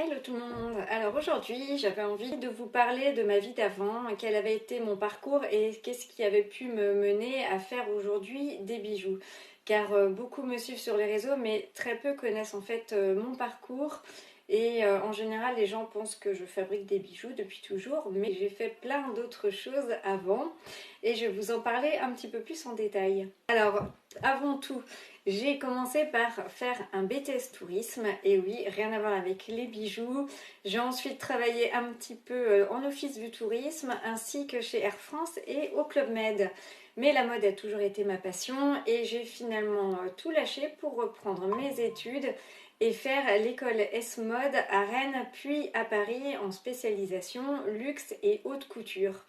Hello tout le monde. Alors aujourd'hui j'avais envie de vous parler de ma vie d'avant, quel avait été mon parcours et qu'est-ce qui avait pu me mener à faire aujourd'hui des bijoux. Car beaucoup me suivent sur les réseaux mais très peu connaissent en fait mon parcours. Et en général les gens pensent que je fabrique des bijoux depuis toujours, mais j'ai fait plein d'autres choses avant et je vais vous en parler un petit peu plus en détail. Alors avant tout, j'ai commencé par faire un BTS tourisme, et oui, rien à voir avec les bijoux. J'ai ensuite travaillé un petit peu en office du tourisme, ainsi que chez Air France et au Club Med. Mais la mode a toujours été ma passion, et j'ai finalement tout lâché pour reprendre mes études et faire l'école S-Mode à Rennes, puis à Paris en spécialisation luxe et haute couture.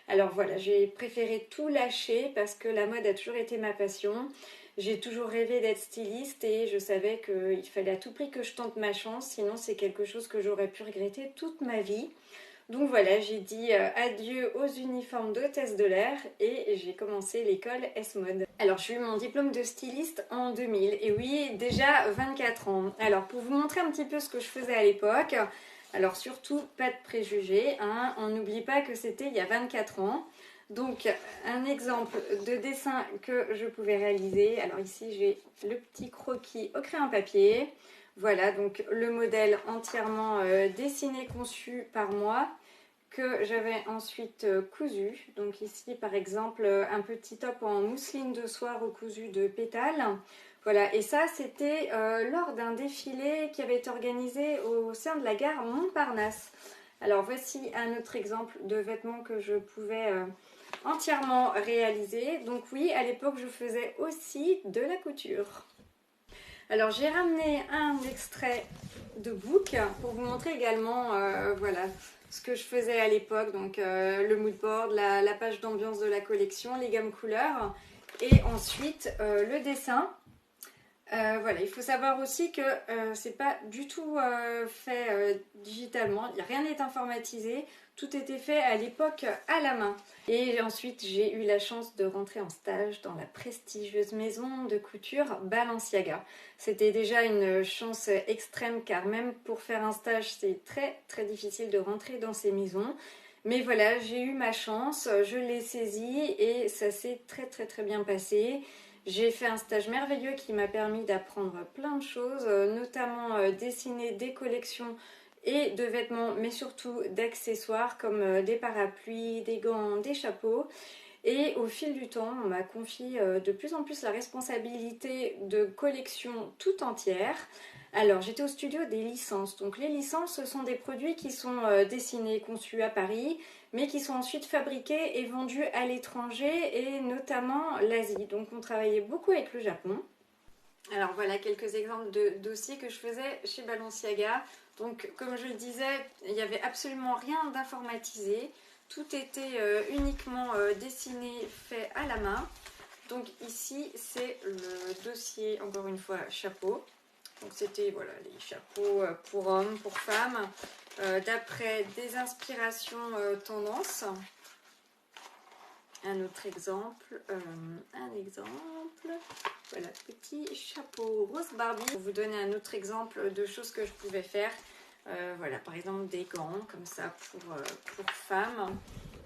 Alors voilà, j'ai préféré tout lâcher parce que la mode a toujours été ma passion. J'ai toujours rêvé d'être styliste et je savais qu'il fallait à tout prix que je tente ma chance, sinon c'est quelque chose que j'aurais pu regretter toute ma vie. Donc voilà, j'ai dit adieu aux uniformes d'hôtesse de l'air et j'ai commencé l'école S-Mode. Alors j'ai eu mon diplôme de styliste en 2000 et oui, déjà 24 ans. Alors pour vous montrer un petit peu ce que je faisais à l'époque, alors surtout pas de préjugés, hein, on n'oublie pas que c'était il y a 24 ans. Donc un exemple de dessin que je pouvais réaliser, alors ici j'ai le petit croquis au crayon papier. Voilà, donc le modèle entièrement dessiné, conçu par moi, que j'avais ensuite cousu. Donc ici par exemple un petit top en mousseline de soie recousu de pétales. Voilà, et ça c'était lors d'un défilé qui avait été organisé au sein de la gare Montparnasse. Alors voici un autre exemple de vêtements que je pouvais entièrement réalisé. Donc oui, à l'époque, je faisais aussi de la couture. Alors j'ai ramené un extrait de book pour vous montrer également voilà, ce que je faisais à l'époque. Donc le mood board, la page d'ambiance de la collection, les gammes couleurs et ensuite le dessin. Voilà, il faut savoir aussi que c'est pas du tout fait digitalement, rien n'est informatisé, tout était fait à l'époque à la main. Et ensuite j'ai eu la chance de rentrer en stage dans la prestigieuse maison de couture Balenciaga. C'était déjà une chance extrême car même pour faire un stage c'est très difficile de rentrer dans ces maisons. Mais voilà, j'ai eu ma chance, je l'ai saisie et ça s'est très bien passé. J'ai fait un stage merveilleux qui m'a permis d'apprendre plein de choses, notamment dessiner des collections et de vêtements, mais surtout d'accessoires comme des parapluies, des gants, des chapeaux. Et au fil du temps, on m'a confié de plus en plus la responsabilité de collections tout entières. Alors, j'étais au studio des licences. Donc, les licences, ce sont des produits qui sont dessinés, conçus à Paris, mais qui sont ensuite fabriqués et vendus à l'étranger et notamment l'Asie. Donc, on travaillait beaucoup avec le Japon. Alors, voilà quelques exemples de dossiers que je faisais chez Balenciaga. Donc, comme je le disais, il n'y avait absolument rien d'informatisé. Tout était uniquement dessiné, fait à la main. Donc ici, c'est le dossier, encore une fois, chapeau. Donc c'était voilà, les chapeaux pour hommes, pour femmes, d'après des inspirations tendances. Un autre exemple, voilà, petit chapeau rose Barbie. Pour vous donner un autre exemple de choses que je pouvais faire, voilà, par exemple des gants comme ça pour femmes.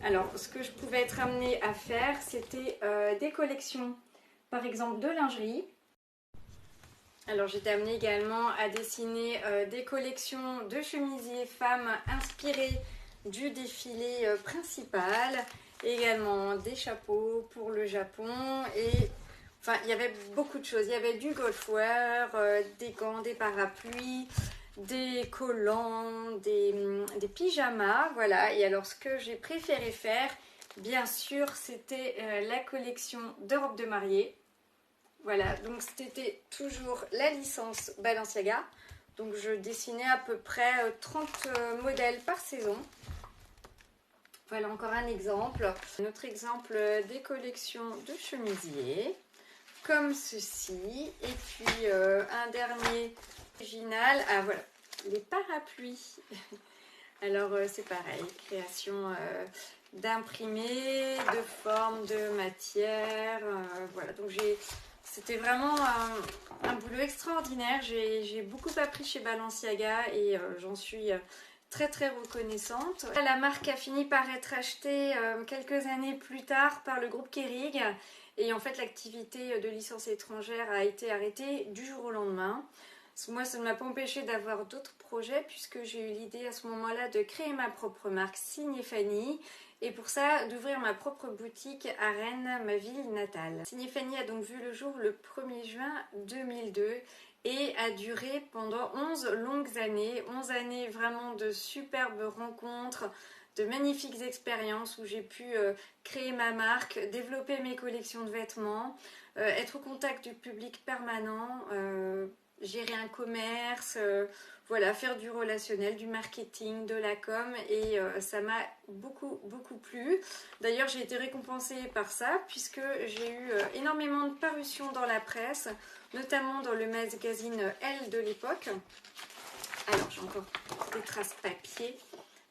Alors, ce que je pouvais être amenée à faire, c'était des collections, par exemple de lingerie. Alors, j'étais amenée également à dessiner des collections de chemisiers femmes inspirées du défilé principal. Également des chapeaux pour le Japon et enfin il y avait beaucoup de choses. Il y avait du golfwear, des gants, des parapluies, des collants, des pyjamas, voilà. Et alors ce que j'ai préféré faire, bien sûr, c'était la collection de robes de mariée. Voilà, donc c'était toujours la licence Balenciaga. Donc je dessinais à peu près 30 modèles par saison. Voilà encore un exemple. Un autre exemple des collections de chemisiers, comme ceci. Et puis un dernier original. Ah voilà, les parapluies. Alors c'est pareil, création d'imprimés, de formes, de matière. Voilà, donc j'ai C'était vraiment un boulot extraordinaire. J'ai beaucoup appris chez Balenciaga et j'en suis très très reconnaissante. La marque a fini par être achetée quelques années plus tard par le groupe Kering et en fait l'activité de licence étrangère a été arrêtée du jour au lendemain. Moi, ça ne m'a pas empêché d'avoir d'autres projets puisque j'ai eu l'idée à ce moment-là de créer ma propre marque Signé Fanny et pour ça d'ouvrir ma propre boutique à Rennes, ma ville natale. Signé Fanny a donc vu le jour le 1er juin 2002 et a duré pendant 11 longues années, 11 années vraiment de superbes rencontres, de magnifiques expériences où j'ai pu créer ma marque, développer mes collections de vêtements, être au contact du public permanent, gérer un commerce, voilà, faire du relationnel, du marketing, de la com et ça m'a beaucoup plu. D'ailleurs j'ai été récompensée par ça puisque j'ai eu énormément de parutions dans la presse, notamment dans le magazine Elle de l'époque. Alors j'ai encore des traces papier,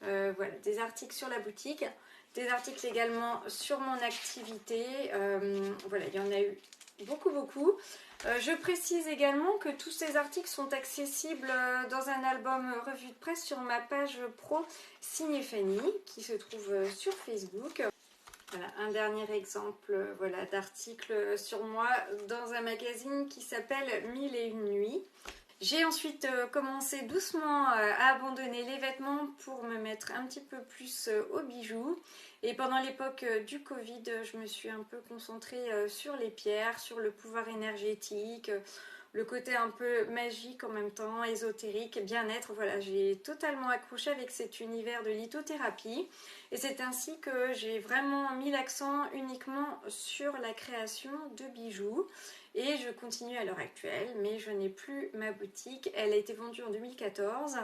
voilà, des articles sur la boutique, des articles également sur mon activité, voilà, il y en a eu beaucoup. Je précise également que tous ces articles sont accessibles dans un album revue de presse sur ma page pro Signé Fanny qui se trouve sur Facebook. Voilà, un dernier exemple voilà, d'article sur moi dans un magazine qui s'appelle Mille et une nuits. J'ai ensuite commencé doucement à abandonner les vêtements pour me mettre un petit peu plus aux bijoux. Et pendant l'époque du Covid, je me suis un peu concentrée sur les pierres, sur le pouvoir énergétique, le côté un peu magique en même temps, ésotérique, bien-être. Voilà, j'ai totalement accroché avec cet univers de lithothérapie. Et c'est ainsi que j'ai vraiment mis l'accent uniquement sur la création de bijoux. Et je continue à l'heure actuelle, mais je n'ai plus ma boutique. Elle a été vendue en 2014.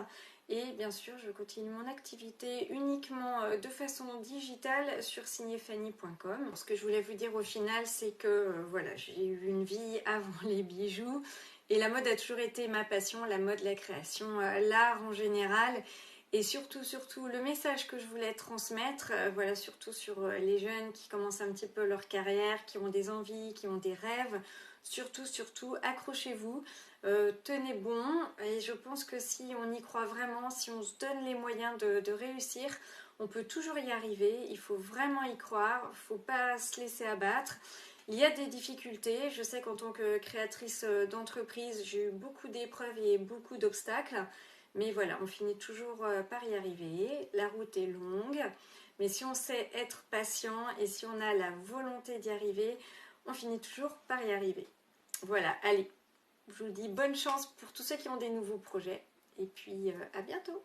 Et bien sûr, je continue mon activité uniquement de façon digitale sur signéfanny.com. Ce que je voulais vous dire au final, c'est que voilà, j'ai eu une vie avant les bijoux. Et la mode a toujours été ma passion, la mode, la création, l'art en général. Et surtout, le message que je voulais transmettre, voilà, surtout sur les jeunes qui commencent un petit peu leur carrière, qui ont des envies, qui ont des rêves. Surtout, accrochez-vous, tenez bon. Et je pense que si on y croit vraiment, si on se donne les moyens de réussir, on peut toujours y arriver. Il faut vraiment y croire, il ne faut pas se laisser abattre. Il y a des difficultés. Je sais qu'en tant que créatrice d'entreprise, j'ai eu beaucoup d'épreuves et beaucoup d'obstacles. Mais voilà, on finit toujours par y arriver. La route est longue. Mais si on sait être patient et si on a la volonté d'y arriver, on finit toujours par y arriver. Voilà, allez, je vous dis bonne chance pour tous ceux qui ont des nouveaux projets. Et puis à bientôt.